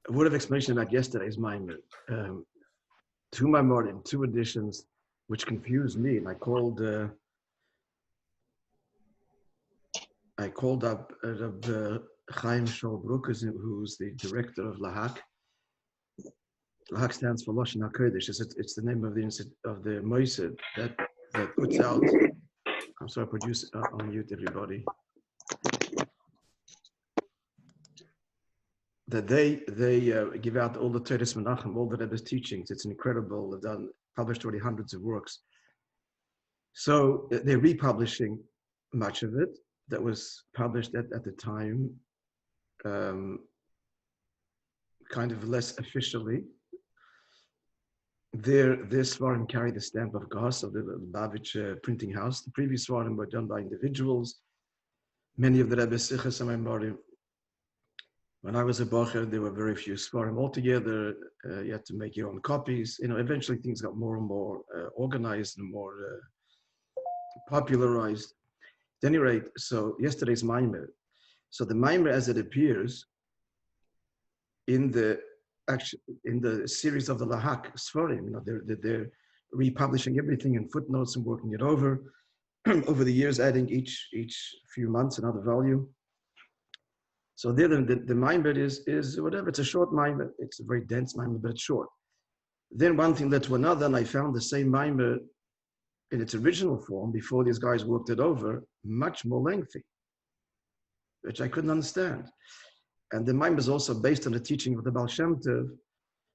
a word of explanation about yesterday's Maamar. Two Maamorim, two editions, which confused me, and I called up Rabbi Chaim Sholbrook, who's the director of LAHAK. LAHAK stands for Lashon HaKodesh. It's the name of the Moishe that puts out. I'm sorry, produce. I'll mute everybody. That they give out all the Teres Menachem, all the Rebbe's teachings. It's incredible. They've done published already hundreds of works. So they're republishing much of it that was published at the time, kind of less officially. Their Svarim carry the stamp of Goss of the Lubavitch printing house. The previous Svarim were done by individuals. Many of the Rebbe's Sichos and Maamorim. When I was a Bocher, there were very few Svarim altogether. You had to make your own copies. Eventually things got more and more organized and more popularized. At any rate, so yesterday's Maamar. So the Maamar, as it appears in the series of the LAHAK Sfarim, they're republishing everything in footnotes and working it over the years, adding each few months another volume. So there, the Maamar is whatever. It's a short Maamar. It's a very dense Maamar, but it's short. Then one thing led to another, and I found the same Maamar in its original form before these guys worked it over, much more lengthy, which I couldn't understand. And the Maamar is also based on the teaching of the Baal Shem Tov,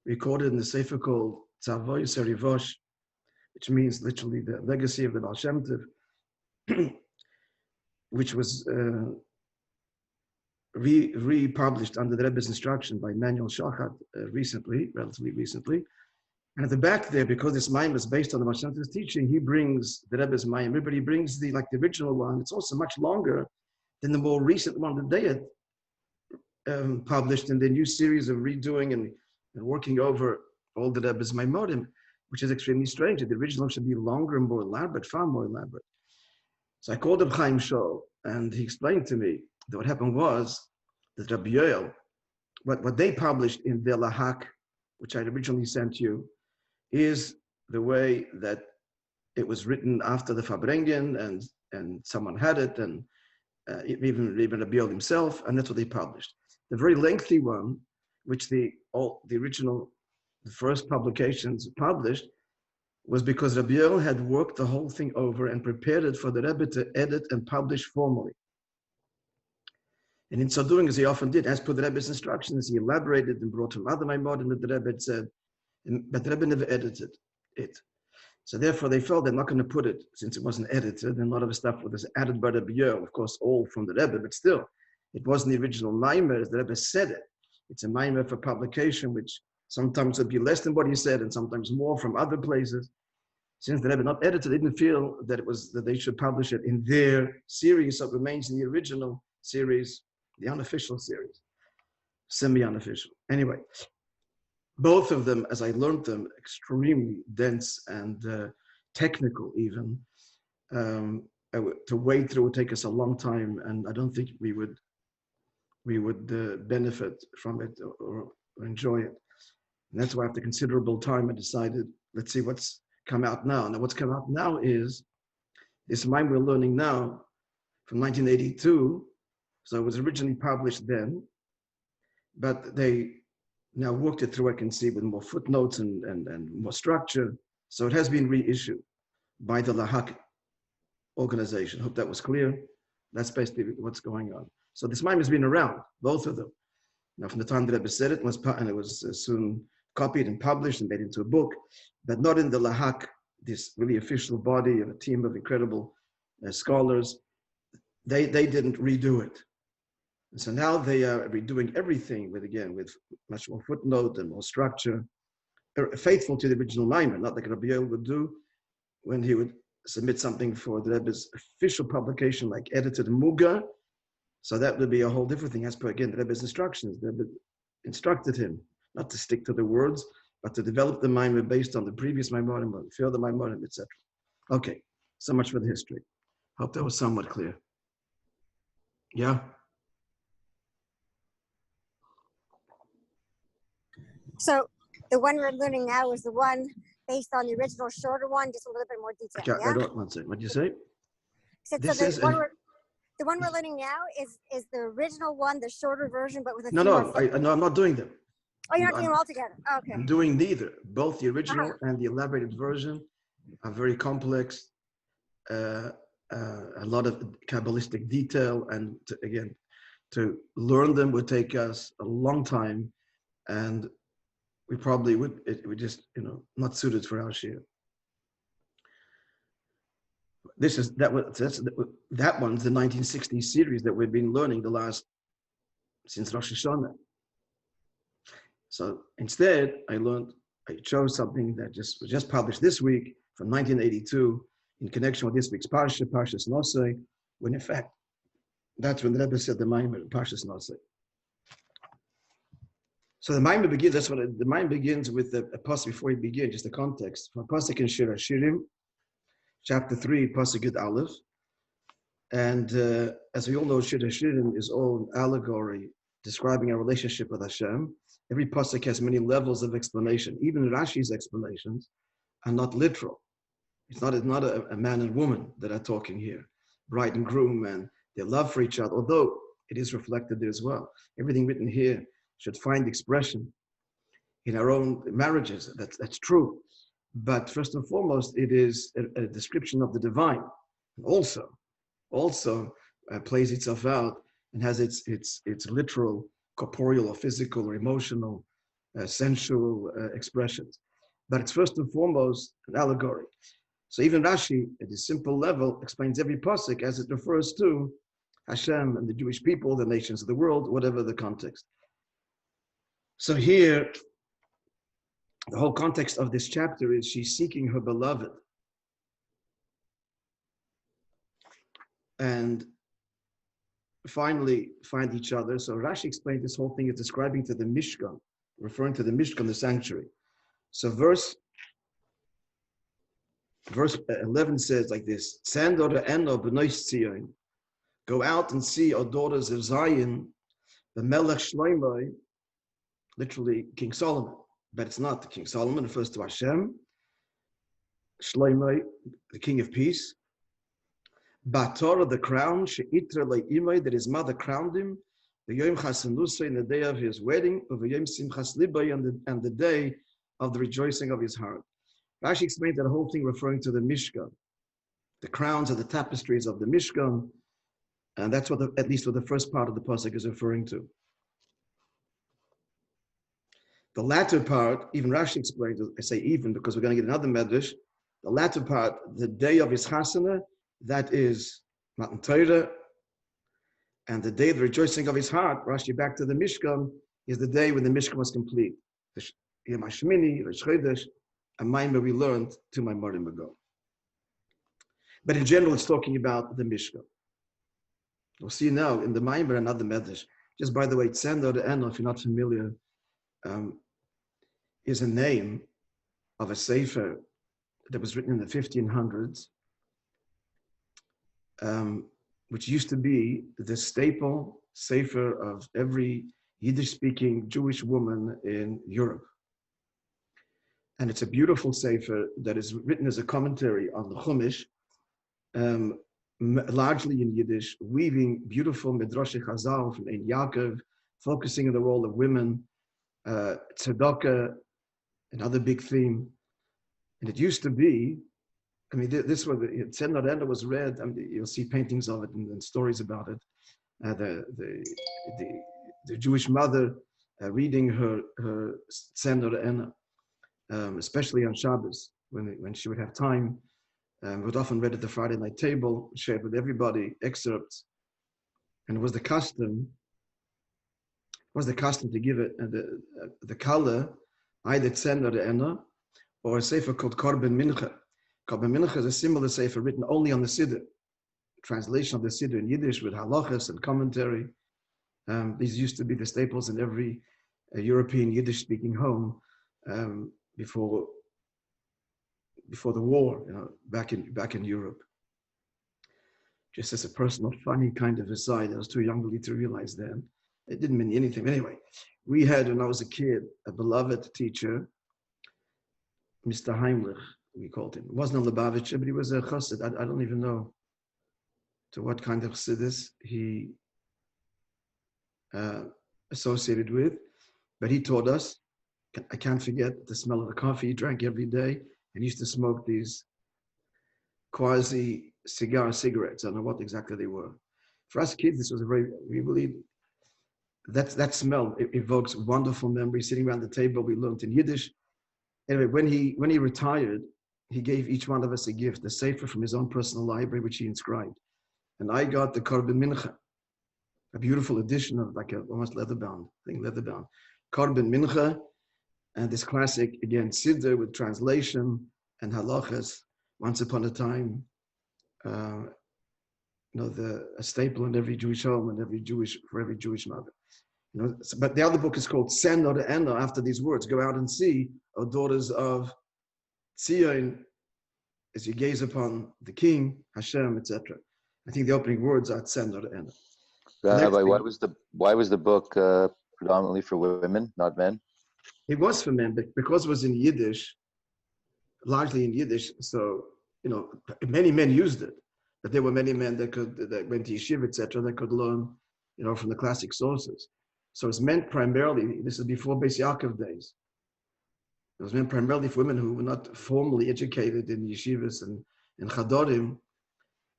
recorded in the Sefer called Tzavoy Serivosh, which means literally the legacy of the Baal Shem Tov, which was republished under the Rebbe's instruction by Manuel Shachat relatively recently. And at the back there, because this Maamar is based on the Baal Shem Tov's teaching, he brings the Rebbe's Maamar, but he brings the original one. It's also much longer than the more recent one that they had published in the new series of redoing and working over all the Rebbe's Maamorim, which is extremely strange. The original should be longer and more elaborate, far more elaborate. So I called up Chaim Shol, and he explained to me that what happened was that Rabbi Yoel, what they published in their LAHAK, which I originally sent you, is the way that it was written after the Farbrengen, and someone had it, and even Rabbi Yoel himself, and that's what they published. The very lengthy one, which the first publications published, was because Rabbi Yoel had worked the whole thing over and prepared it for the Rebbe to edit and publish formally. And in so doing, as he often did, as per the Rebbe's instructions, he elaborated and brought from other Maamorim that the Rebbe had said, but the Rebbe never edited it. So therefore, they felt they're not going to put it, since it wasn't edited, and a lot of stuff was added by Rabbi Yoel, of course, all from the Rebbe, but still, it wasn't the original Maamar as the Rebbe said it. It's a Maamar for publication, which sometimes would be less than what he said, and sometimes more from other places. Since the Rebbe not edited, they didn't feel that they should publish it in their series, so it remains in the original series, the unofficial series, semi-unofficial. Anyway, both of them, as I learned them, extremely dense and technical even. To wade through would take us a long time, and I don't think we would benefit from it or enjoy it. And that's why after considerable time, I decided, let's see what's come out now. Now, what's come out now is this Maamar we're learning now from 1982. So it was originally published then, but they now worked it through, I can see, with more footnotes and more structure. So it has been reissued by the LAHAK organization. Hope that was clear. That's basically what's going on. So this Maamar has been around, both of them. Now, from the time that Rebbe said it, it was soon copied and published and made into a book, but not in the LAHAK, this really official body of a team of incredible scholars. They didn't redo it. And so now they are redoing everything with much more footnote and more structure, faithful to the original Maamar, not like Rabbi Yoel would do when he would submit something for the Rebbe's official publication, like edited Muga. So that would be a whole different thing, as per, again, the Rebbe's instructions. The Rebbe instructed him not to stick to the words, but to develop the Maamar based on the previous Maamorim, further Maamorim, etc. Okay, so much for the history. Hope that was somewhat clear. Yeah? So the one we're learning now is the one based on the original shorter one, just a little bit more detail. Okay, Yeah? I don't want to say. What do you say? So the one we're learning now is the original one, the shorter version, but with a few more. No, I'm not doing them. Oh, you're not doing them all together. Oh, okay. I'm doing neither. Both the original and the elaborated version are very complex. A lot of Kabbalistic detail, and to learn them would take us a long time, and we probably would just not suited for our shir. That one's the 1960s series that we've been learning since Rosh Hashanah. So instead, I chose something that was just published this week from 1982 in connection with this week's Parsha, Parshas Nosei, when in fact, that's when the Rebbe said the Maamar in Parshas Nosei. So the Maamar begins, the Maamar begins with a pasuk before he begins, just the context. From pasuk in Shir HaShirim, chapter 3, pasuk Yud Aleph. And as we all know, Shir HaShirim is all an allegory describing our relationship with Hashem. Every pasuk has many levels of explanation. Even Rashi's explanations are not literal. It's not a man and woman that are talking here, bride and groom, and their love for each other, although it is reflected there as well. Everything written here should find expression in our own marriages. That's true. But first and foremost, it is a description of the divine. And also plays itself out and has its literal, corporeal or physical or emotional, sensual expressions. But it's first and foremost an allegory. So even Rashi, at a simple level, explains every pasuk as it refers to Hashem and the Jewish people, the nations of the world, whatever the context. So here, the whole context of this chapter is she's seeking her beloved. And finally find each other. So Rashi explained this whole thing is describing to the Mishkan, referring to the Mishkan, the sanctuary. So verse 11 says like this: go out and see, O daughters of Zion, the Melech Shlomo, literally King Solomon, but it's not King Solomon, it refers to Hashem. Shlomo, the King of Peace. Batorah, the crown, she'itra le'imay, that his mother crowned him, the Yom Chasanusay, in the day of his wedding, of the Yom Simchas Libay, and the day of the rejoicing of his heart. Rashi explained that whole thing referring to the Mishkan. The crowns are the tapestries of the Mishkan, and that's what at least what the first part of the pasuk is referring to. The latter part, even Rashi explains, I say even because we're going to get another medrash, the latter part, the day of his chasana, that is Matan Torah, and the day of the rejoicing of his heart, Rashi back to the Mishkan, is the day when the Mishkan was complete. The Yom HaShmini, Rosh Chodesh, a Maamar we learned 2 Maamorim ago. But in general, it's talking about the Mishkan. We'll see now in the Maamar another medrash. Just by the way, Tzena, the Eno, if you're not familiar, is a name of a sefer that was written in the 1500s, which used to be the staple sefer of every Yiddish-speaking Jewish woman in Europe. And it's a beautiful sefer that is written as a commentary on the Chumash, largely in Yiddish, weaving beautiful Midrash Chazal from Ein Yaakov, focusing on the role of women, tzedakah, another big theme. And it used to be, I mean, this was, Tzena was read, I mean, you'll see paintings of it and stories about it. The Jewish mother reading her Tzena, especially on Shabbos, when she would have time, would often read at the Friday night table, shared with everybody excerpts. And it was the custom to give it the color, either Tzena or a sefer called Korban Mincha. Korban Mincha is a similar sefer written only on the Siddur, translation of the Siddur in Yiddish with halachas and commentary. These used to be the staples in every European Yiddish-speaking home before the war, back in Europe. Just as a personal, funny kind of aside, I was too young really to realize then. It didn't mean anything. Anyway, We had, when I was a kid, a beloved teacher, Mr. Heimlich, we called him. It wasn't a Lubavitcher, but he was a chassid. I don't even know to what kind of chassidus he associated with, but he taught us. I can't forget the smell of the coffee he drank every day, and he used to smoke these quasi cigarettes. I don't know what exactly they were. For us kids, this was we believe that smell, it evokes wonderful memories. Sitting around the table, we learned in Yiddish. Anyway, when he retired, he gave each one of us a gift, a sefer from his own personal library, which he inscribed. And I got the Korban Mincha, a beautiful edition of like almost leather-bound. Korban Mincha, and this classic, again, Siddur with translation and halachas. Once upon a time, a staple in every Jewish home and for every Jewish mother. But the other book is called Tzena, after these words. Go out and see, O daughters of Tzion, as you gaze upon the King, Hashem, etc. I think the opening words are Tzena. Rabbi, why was the book predominantly for women, not men? It was for men, but because it was in Yiddish, largely in Yiddish, so many men used it. But there were many men that went to yeshiva, etc., that could learn, from the classic sources. So it's meant primarily, this is before Beis Yaakov days. It was meant primarily for women who were not formally educated in yeshivas and chadorim,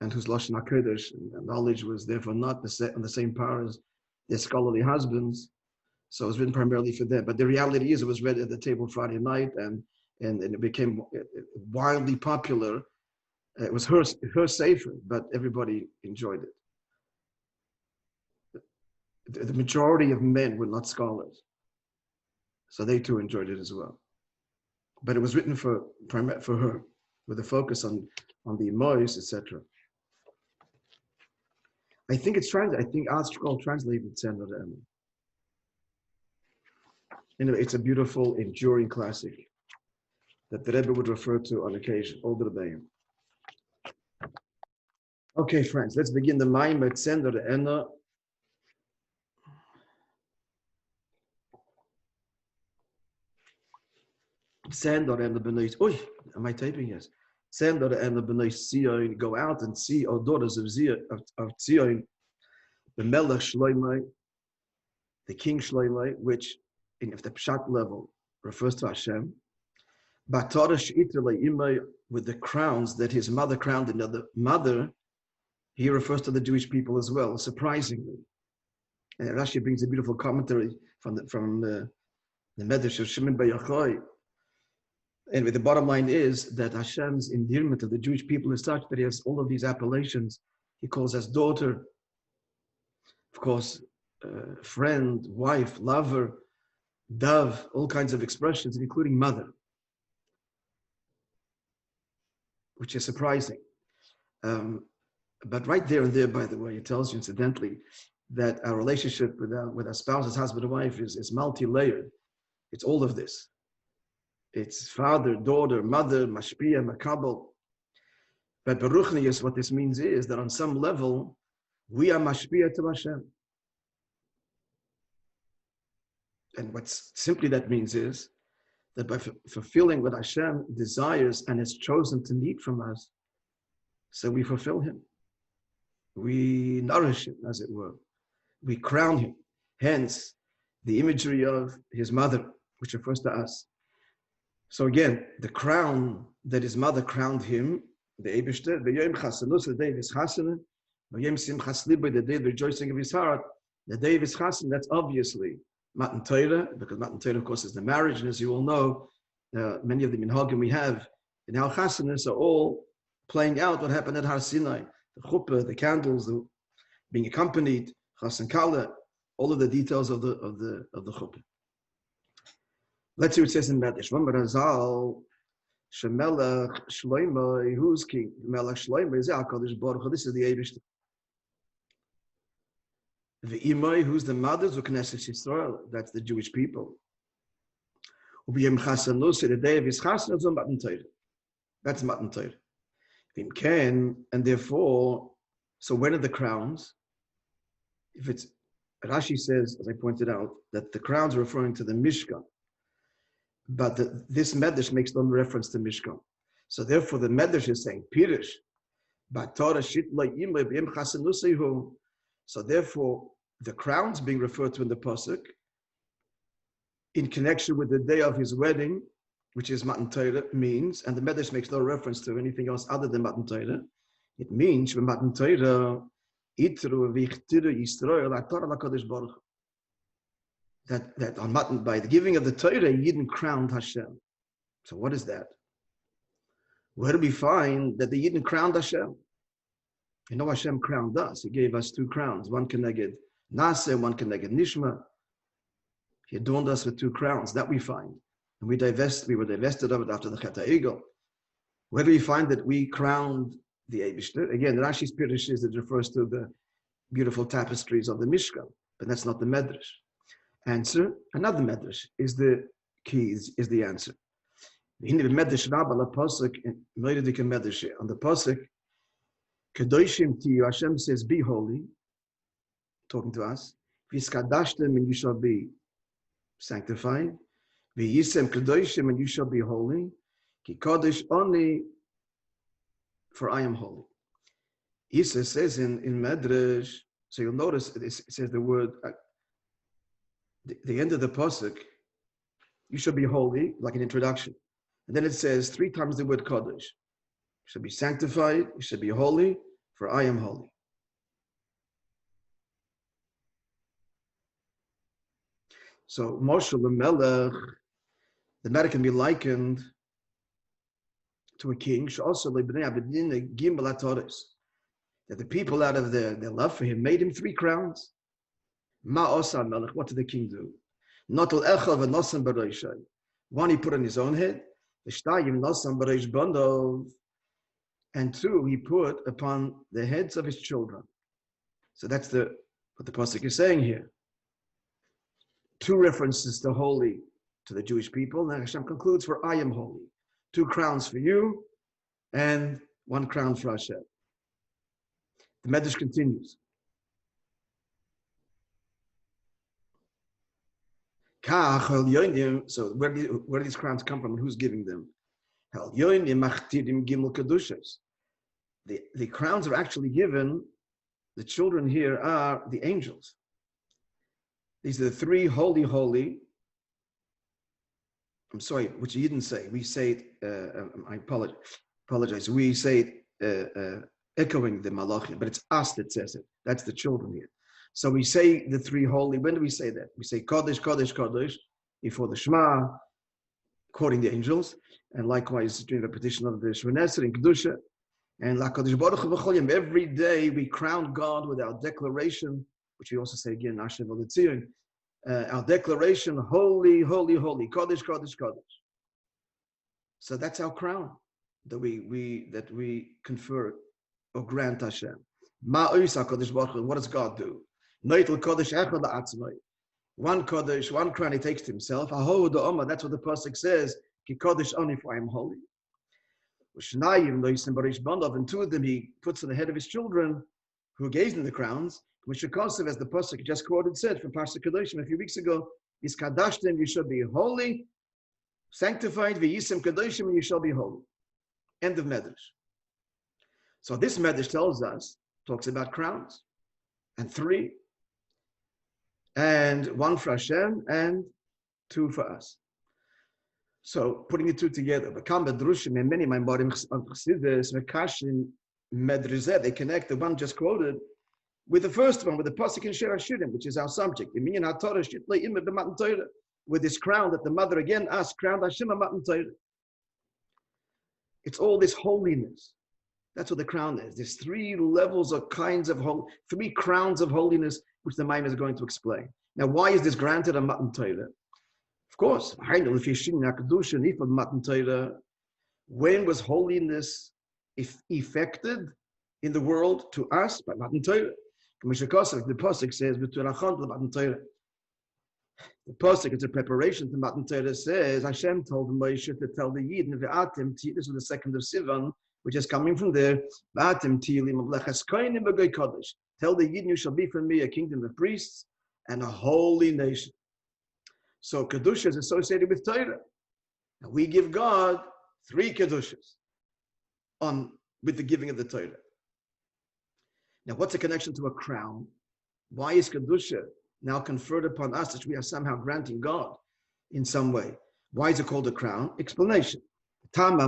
and whose Lashon HaKodesh and knowledge was therefore not on the same par as their scholarly husbands. So it was written primarily for them. But the reality is it was read at the table Friday night, and it became wildly popular. It was her sefer, but everybody enjoyed it. The majority of men were not scholars, so they too enjoyed it as well. But it was written for her, with a focus on the Moishe, etc. I think it's translated. I think Astral translated Tzena to Tzena. Anyway, it's a beautiful, enduring classic that the Rebbe would refer to on occasion, all the Rebbeim. Okay, friends, let's begin the Maamar Tzena to Tzena. Tzena to Tzena. Oi, am I typing? Yes. Tzena to Tzena. Go out and see, O daughters of Tzion, the Melech Shloimeh, the King Shloimeh, which, if the Pshat level refers to Hashem, with the crowns that his mother crowned another mother, he refers to the Jewish people as well, surprisingly. And Rashi brings a beautiful commentary from the Medrash of Shimon Bar Yochai. Anyway, the bottom line is that Hashem's endearment of the Jewish people is such that he has all of these appellations. He calls us daughter, of course, friend, wife, lover, dove, all kinds of expressions, including mother, which is surprising. But right there and there, by the way, it tells you incidentally that our relationship with our spouses, husband and wife, is multi-layered. It's all of this. It's father, daughter, mother, mashpia, makabel. But Baruchnius, what this means is that on some level, we are mashpia to Hashem. And what simply that means is that by fulfilling what Hashem desires and has chosen to need from us, so we fulfill him. We nourish him, as it were. We crown him. Hence, the imagery of his mother, which refers to us. So again, the crown that his mother crowned him, the Eibishter, v'yom chasanus, the day of his chasan, v'yom simchas libo, the day of the rejoicing of his heart, the day of his chasan, that's obviously Matan Torah, because Matan Torah, of course, is the marriage, and as you all know, many of the minhagim we have in our chasanas are all playing out what happened at Har Sinai, the chuppah, the candles, being accompanied, chasan kala, all of the details of the chuppah. Let's see what it says in Medrash. Razal, Shemelech Shloimeh, who's king? Melech Shloimeh is HaKadosh Baruch Hu. This is the Eibishter. The Imai, who's the mothers of Knesset Yisrael, that's the Jewish people. Ubiyem Chasanus, the day of his Chasan, is on Matan Torah. That's Matan Torah. Vim Ken, and therefore, so when are the crowns? If it's Rashi says, as I pointed out, that the crowns are referring to the Mishkan, but this Medrash makes no reference to Mishkan. So therefore, the Medrash is saying Pirish, so therefore, the crowns being referred to in the pasuk in connection with the day of his wedding, which is Matan Torah, means, and the Medrash makes no reference to anything else other than Matan Torah. It means when Matan Torah, that on Matan, by the giving of the Torah, Yidden crowned Hashem. So what is that? Where do we find that the Yidden crowned Hashem? You know, Hashem crowned us. He gave us two crowns, one keneged Naseh, one keneged Nishma. He adorned us with two crowns. That we find. And we were divested of it after the Chet HaEgel. Where do we find that we crowned the Eibishter? Again, Rashi's Pirush is it refers to the beautiful tapestries of the Mishkan, but that's not the Medrash. Answer, another Medrash is the key, is the answer. On the pasuk, Kedoshim Tiyu, Hashem says, be holy, talking to us. V'skadashtem, and you shall be sanctified. V'yisem Kedoshim, and you shall be holy. Ki Kodesh only, for I am holy. Isa says in Medrash, so you'll notice it says the word, the end of the pasuk, you shall be holy, like an introduction. And then it says 3 times the word Kodesh. You shall be sanctified, you shall be holy, for I am holy. So Moshe Melech, the matter can be likened to a king, that the people out of their love for him made him 3 crowns. What did the king do? One he put on his own head, and 2 he put upon the heads of his children. So that's what the pasuk is saying here. 2 references to holy to the Jewish people. Now Hashem concludes, for I am holy. 2 crowns for you, and 1 crown for Hashem. The Medrash continues. So where do these crowns come from and who's giving them? The crowns are actually given, the children here are the angels. These are the 3 holy. I'm sorry, which you didn't say. We say it, I apologize. We say it echoing the Malachim, but it's us that says it. That's the children here. So we say the 3 holy. When do we say that? We say Kodesh, Kodesh, Kodesh before the Shema, quoting the angels, and likewise during the repetition of the Shmoneser in Kedusha. And La Kodesh Baruch Hu V'cholim. Every day we crown God with our declaration, which we also say again, Asher V'Letzion, our declaration, holy, holy, holy, Kodesh, Kodesh, Kodesh. So that's our crown that we confer or grant Hashem. What does God do? One Kodesh, 1 crown he takes to himself. That's what the pasuk says. Ki Kodesh only, for I am holy. And 2 of them he puts on the head of his children, who gave them the crowns. Which as the pasuk just quoted said from Parsha Kedoshim a few weeks ago, is kadashtem, you shall be holy, sanctified, v'yisem kedoshim, and you shall be holy. End of Medrash. So this Medrash talks about crowns, and 3, and 1 for Hashem, and 2 for us. So putting the 2 together, and many Medrash, they connect the one just quoted with the first one, with the pasuk in Shir HaShirim, which is our subject. With this crown that the mother again asked, crowned Hashem Matan Torah. It's all this holiness. That's what the crown is. There's 3 levels or kinds of 3 crowns of holiness, which the Maimon is going to explain. Now, why is this granted on Matan Torah? Of course, when was holiness effected in the world to us? By Matan Torah. The pasuk says, the pasuk, it's a preparation to Matan Torah, says, Hashem told Moishe to tell the Yidden, this is the 2nd of Sivan, which is coming from there, tell the Yidden, you shall be for me a kingdom of priests, and a holy nation. So Kedusha is associated with Torah. And we give God 3 Kedushas with the giving of the Torah. Now, what's the connection to a crown? Why is Kedusha now conferred upon us that we are somehow granting God in some way? Why is it called a crown? Explanation. And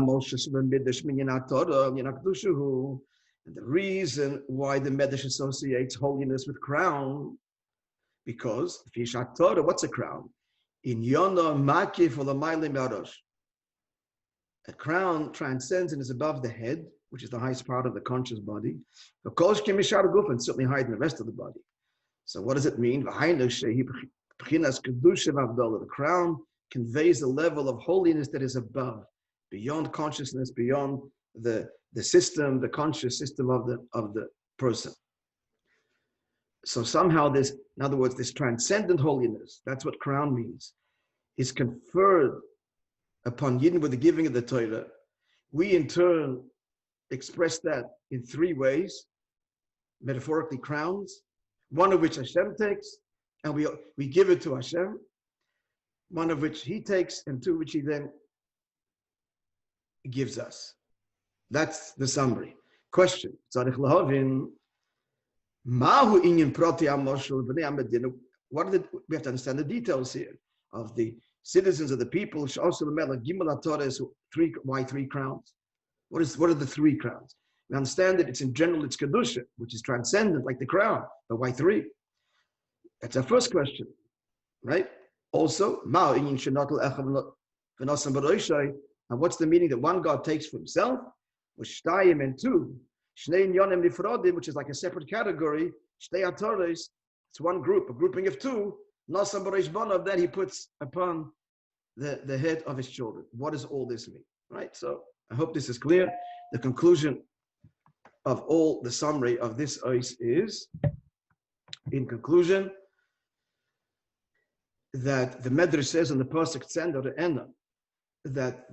the reason why the Medrash associates holiness with crown, because Torah, what's a crown? In Yona Makif for the Mailim Yarosh. A crown transcends and is above the head, which is the highest part of the conscious body. And certainly higher than the rest of the body. So what does it mean? The crown conveys the level of holiness that is above, beyond consciousness, beyond the system, the conscious system of the person. So somehow this, in other words, this transcendent holiness, that's what crown means, is conferred upon Yidden with the giving of the Torah. We in turn express that in 3 ways, metaphorically crowns, one of which Hashem takes, and we give it to Hashem, one of which He takes, and 2 which He then gives us. That's the summary. Question. What we have to understand the details here of the citizens of the people. Why 3 crowns? What are the 3 crowns? We understand that it's in general, it's Kedusha, which is transcendent, like the crown. But why 3? That's our first question, right? Also, and what's the meaning that one God takes for Himself? And 2, which is like a separate category. It's one group, a grouping of 2. That He puts upon the head of His children. What does all this mean? Right? So I hope this is clear. The conclusion of all the summary of this ois is, in conclusion, that the Medrash says in the pasuk Tzena or Ena, that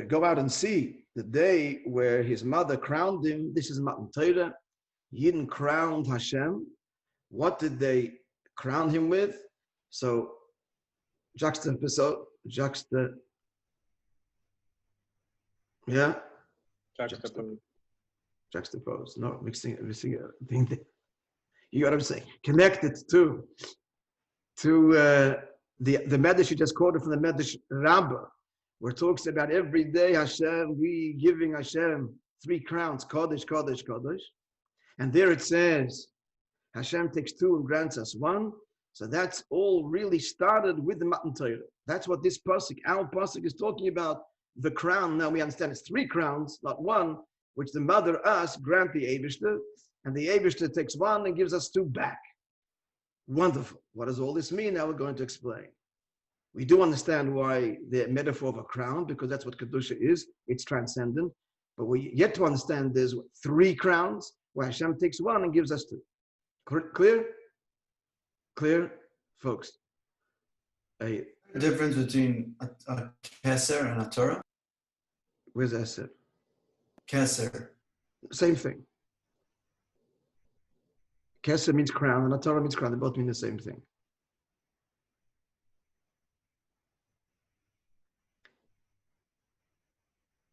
go out and see the day where his mother crowned him. This is Matan Torah. Yidden crowned Hashem. What did they crown him with? So juxtapose. No, mixing everything. You got to say connect it to the Medrash you just quoted from the Medrash Rabbi, where it talks about every day Hashem, we giving Hashem 3 crowns, Kodesh, Kodesh, Kodesh. And there it says, Hashem takes 2 and grants us 1. So that's all really started with the Matan Torah. That's what this pasuk, our pasuk, is talking about, the crown. Now we understand it's 3 crowns, not 1, which the mother, us, grant the Eibishter, and the Eibishter takes 1 and gives us 2 back. Wonderful. What does all this mean? Now we're going to explain. We do understand why the metaphor of a crown, because that's what Kedusha is. It's transcendent. But we yet to understand there's 3 crowns, where Hashem takes 1 and gives us 2. Clear? Clear, folks? The difference between a keser and a Torah? Where's Eser? Keser. Same thing. Keser means crown, and a Torah means crown. They both mean the same thing.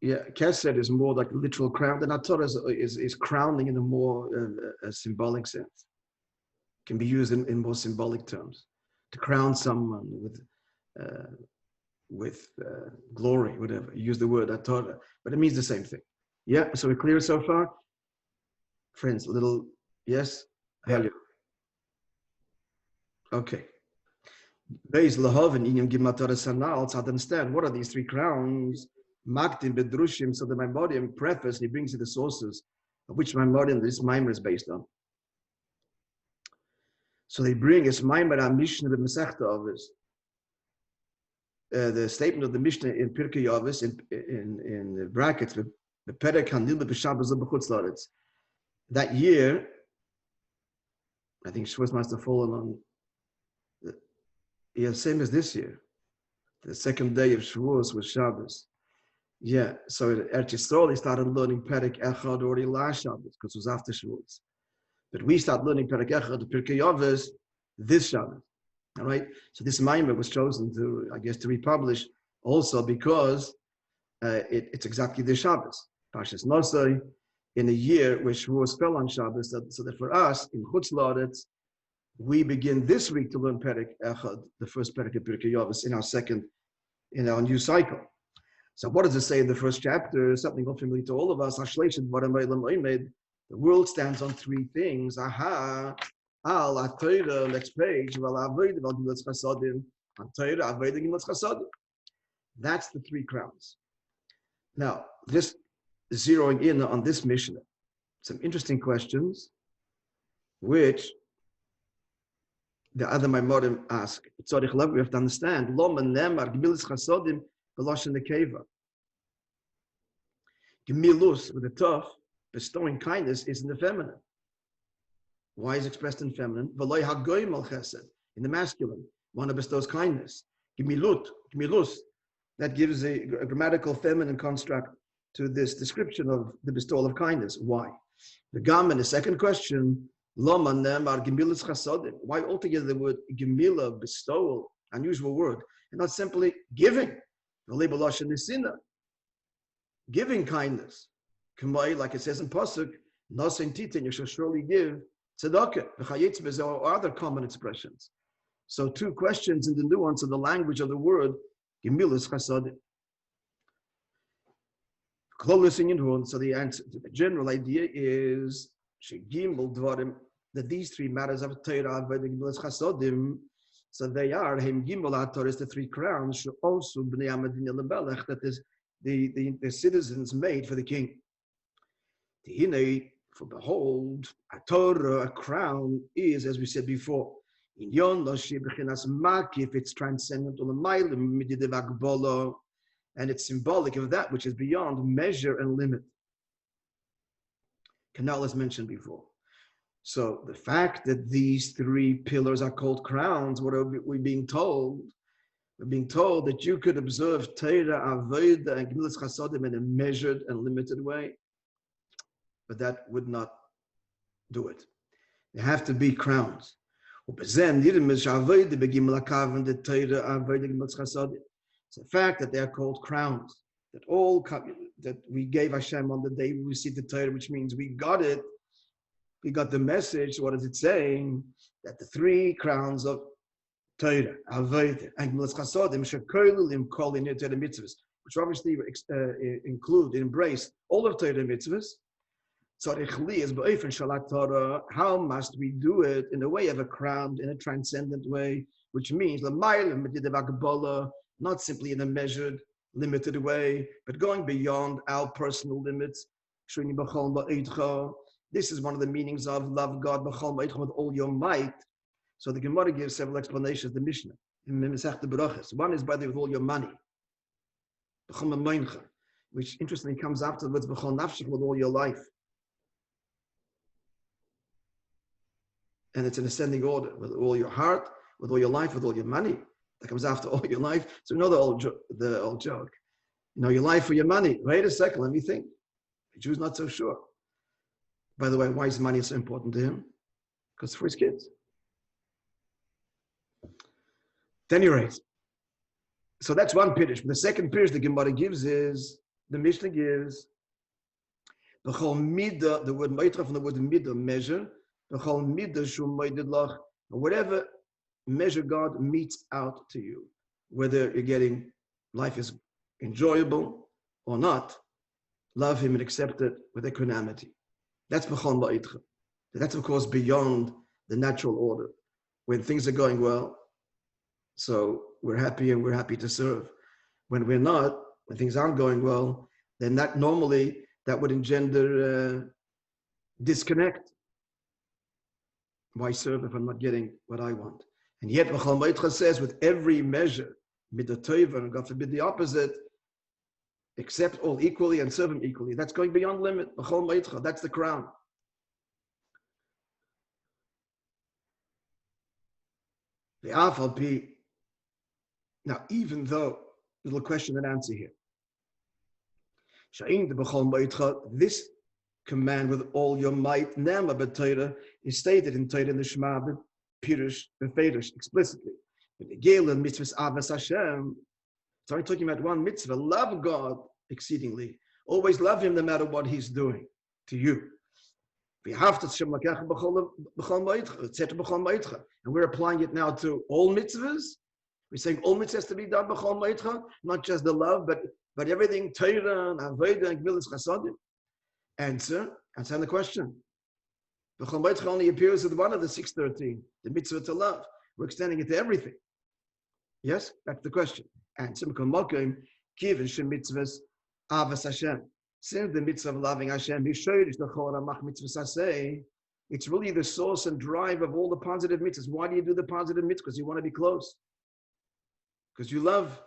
Yeah, Keser is more like literal crown, and a Torah is crowning in a more symbolic sense. Can be used in more symbolic terms. To crown someone with glory, whatever. You use the word Torah, but it means the same thing. Yeah, so we're clear so far? Friends, a little, yes? Yeah. Okay. Beis lahaven inyam gimatara sanal, to understand what are these 3 crowns? Maktim bedrushim, so the Maimonides preface, he brings you the sources of which Maimonides this Maimar is based on. So they bring as Maimar Mishnah the Masechta Avos, the statement of the Mishnah in Pirkei Avos in the brackets, the Perek Hanil b'Shabbos b'Chutz La'aretz. That year, I think Shavuos must have fallen on same as this year. The second day of Shavuos was Shabbos. Yeah, so at Eretz Yisrael, they started learning Perek Echad already last Shabbos, because it was after Shavuos. But we start learning Perek Echad, Pirkei Avos, this Shabbos. All right. So this Maimah was chosen to, I guess, to republish also because it's exactly this Shabbos. Parshas Nosai, in a year which was fell on Shabbos, so that for us in Chutz La'aretz, we begin this week to learn Perek Echad, the first Perek of Pirkei Avos in our new cycle. So what does it say in the first chapter? Something familiar to all of us. The world stands on three things. Aha, al Torah, next page. That's the three crowns. Now, just zeroing in on this Mishnah, some interesting questions, which the other Maimorim ask. We have to understand. Gemilus with the tough, bestowing kindness is in the feminine. Why is expressed in feminine? In the masculine, one who bestows kindness. Gemilus, that gives a grammatical feminine construct to this description of the bestowal of kindness. Why? The Gam in the second question, why altogether the word gemila, bestowal, unusual word, and not simply giving? Giving kindness. Like it says in Pasuk, you shall surely give tzedakah, or other common expressions. So two questions in the nuance of the language of the word, gemilas chasadim. So the answer, the general idea is that these three matters of Torah, so they are the three crowns, also that is the citizens made for the king. For behold, a Torah, a crown, is, as we said before, in if it's transcendent, and it's symbolic of that which is beyond measure and limit. Canal as mentioned before. So the fact that these three pillars are called crowns, what are we being told? We're being told that you could observe Torah, Avodah, and Gemilas Chasadim in a measured and limited way, but that would not do it. They have to be crowns. It's the fact that they are called crowns, that we gave Hashem on the day we received the Torah, which means we got it. We got the message. What is it saying? That the three crowns of Torah, Avodah, and Gemilas Chasadim, mitzvahs, which obviously embrace all of Torah mitzvahs. How must we do it in a way of a crown, in a transcendent way, which means not simply in a measured, limited way, but going beyond our personal limits. This is one of the meanings of love God with all your might. So the Gemara gives several explanations, the Mishnah. One is by with all your money, which interestingly comes afterwards with all your life. And it's an ascending order, with all your heart, with all your life, with all your money. That comes after all your life. So you know the old joke. You know, your life for your money. Wait a second, let me think. The Jew's not so sure. By the way, why is money so important to him? Because for his kids. At any rate, so that's one piddush. The second piddush the Gemara gives is, the Mishnah gives, the word meitra from the word midah, measure, whatever measure God meets out to you, whether you're getting life is enjoyable or not, love Him and accept it with equanimity. That's b'chol ma'itcha. That's of course beyond the natural order. When things are going well, so we're happy and we're happy to serve. When we're not, when things aren't going well, then that would engender disconnect. Why serve if I'm not getting what I want? And yet, B'chol Ma'itcha says, with every measure, midah tova, and God forbid the opposite, accept all equally and serve Him equally. That's going beyond limit. B'chol Ma'itcha, that's the crown. Now, even though, little question and answer here. This command with all your might, Nema b'Torah, is stated in Torah in the Shema, Pirush Befedish explicitly. The Galen mitzvahs Avas Hashem. So I'm talking about one mitzvah: love God exceedingly. Always love Him no matter what He's doing to you. And we're applying it now to all mitzvahs. We're saying all mitzvahs has to be done b'chol ma'itcha, not just the love, but everything, Torah and Avodah and Gemilas Chasadim. Answer the question. B'chol ma'itcha only appears with one of the 613, the mitzvah to love. We're extending it to everything. Yes, that's the question. Answer: Since the mitzvah of loving Hashem, it's really the source and drive of all the positive mitzvahs. Why do you do the positive mitzvahs? Because you want to be close. Because you love,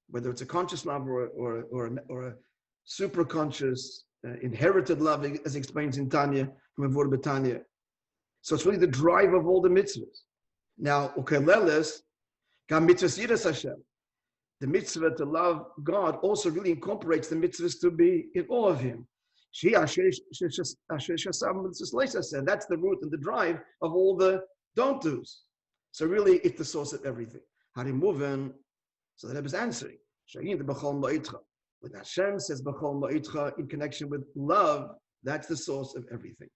whether it's a conscious love or a super conscious, inherited love, as it explains in Tanya, from Avur B'Tanya. So it's really the drive of all the mitzvahs. Now, ukeleles, gam mitzvahs yiras Hashem. The mitzvah to love God also really incorporates the mitzvahs to be in awe of Him. That's the root and the drive of all the don't do's. So really, it's the source of everything. How do you move in? So the Rebbe is answering. When Hashem says b'chol ma'itcha in connection with love, that's the source of everything.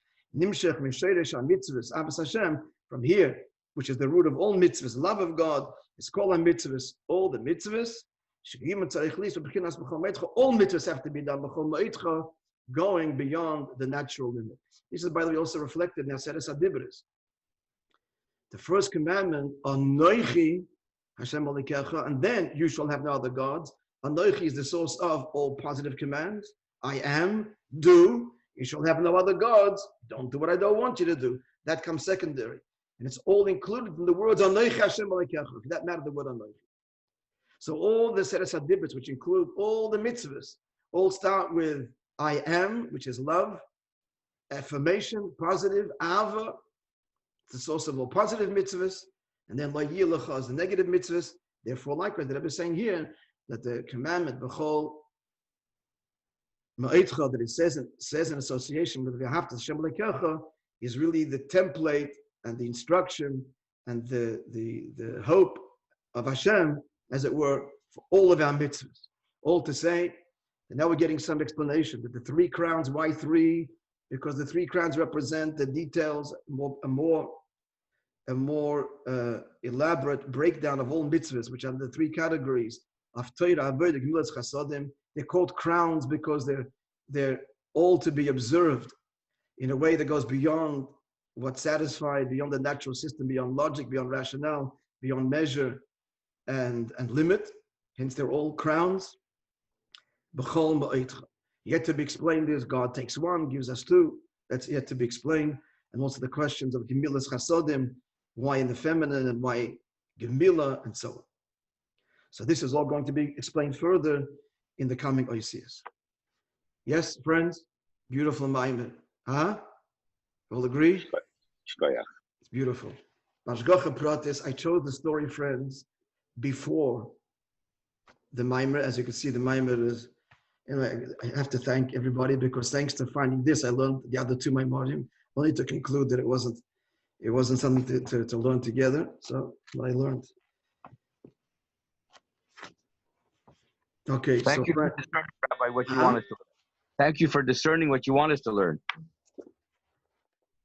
From here, which is the root of all mitzvahs, love of God, is called mitzvahs. All the mitzvahs, all mitzvahs have to be done b'chol ma'itcha, going beyond the natural limit. This is, by the way, also reflected in Aseret HaDibros. The first commandment, Anoichi Hashem Alikecha, and then you shall have no other gods. Anoichi is the source of all positive commands. I am, do, you shall have no other gods. Don't do what I don't want you to do. That comes secondary. And it's all included in the words Anoichi Hashem Alikecha. For that matter, the word Anoichi. So all the Aseret HaDibros, which include all the mitzvahs, all start with I am, which is love, affirmation, positive, ava, the source of all positive mitzvahs, and then la yilacha is the negative mitzvahs. Therefore, likewise, the Rebbe is saying here that the commandment b'chol ma'itcha that it says in association with v'ahavta Hashem Elokecha is really the template and the instruction and the hope of Hashem, as it were, for all of our mitzvahs. All to say, and now we're getting some explanation that the 3 crowns. Why 3? Because the 3 crowns represent the details, a more elaborate breakdown of all mitzvahs, which are the 3 categories of Torah, Avodah, Gemilas Chasadim. They're called crowns because they're all to be observed in a way that goes beyond what's satisfied, beyond the natural system, beyond logic, beyond rationale, beyond measure and limit. Hence, they're all crowns. B'chol ma'itcha. Yet to be explained is God takes 1, gives us 2. That's yet to be explained. And also the questions of Gemilas Chasadim, why in the feminine and why Gemilah, and so on. So this is all going to be explained further in the coming Oisias. Yes, friends? Beautiful Maimon. Huh? All agree? It's beautiful. Mashgacha Pratis, I chose the story, friends, before the Maimon. As you can see, the Maimon is, anyway, I have to thank everybody because thanks to finding this, I learned the other 2 Maimorim, only to conclude that it wasn't something to learn together. So what I learned. Okay. Thank you for discerning, Rabbi, what you want us to learn. Thank you for discerning what you want us to learn.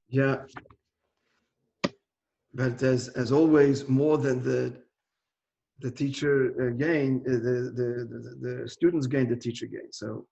Yeah. But as always, more than the teacher gain, the students gain, the teacher gain. So